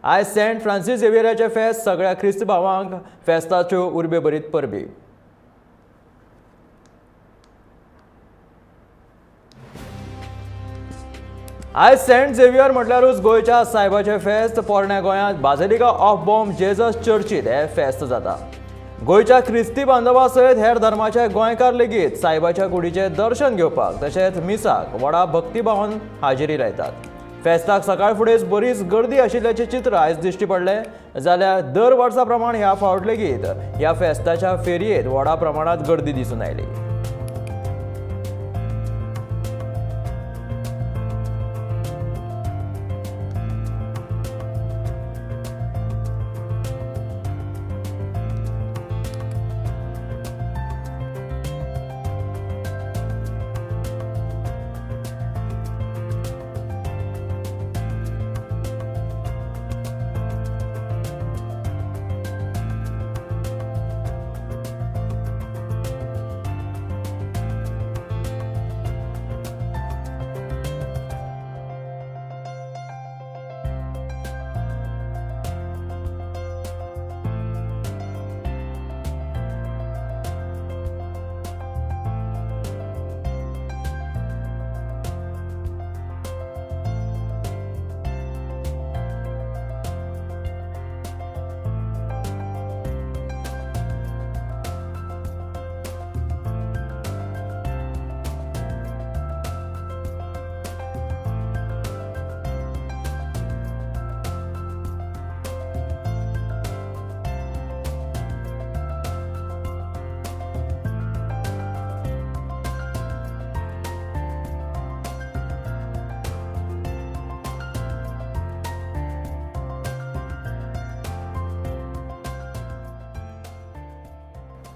आज Saint Francis झेवियराचे फेस्त सगळ्या ख्रिस्त भावांक फेस्ताच्यो उर्बे भरीत परबी। आज सेंट झेवियर म्हटल्यारूच गोयच्या सायबाचे फेस्त पोरण्या गोंयांत बाझिलिका ऑफ बॉम जेजस चर्चीत हे फेस्त जाता। गोयच्या ख्रिस्ती बांधवा सयत हेर धर्माचे गोंयकार लेगीत सायबाच्या कुडीचे दर्शन घेवपाक तशेंच मिसाक व्हडा भक्तिभावान हाजिरी लायतात। फेस्ताक सकाळ फुडेंच बरीच गर्दी आशिल्ल्याचे चित्र आयज दिश्टी पडले, जाल्यार दर वर्सा प्रमाण ह्या फावट लेगीत ह्या फेस्ताच्या फेरयेत व्हडा प्रमाणात गर्दी दिसून आयली।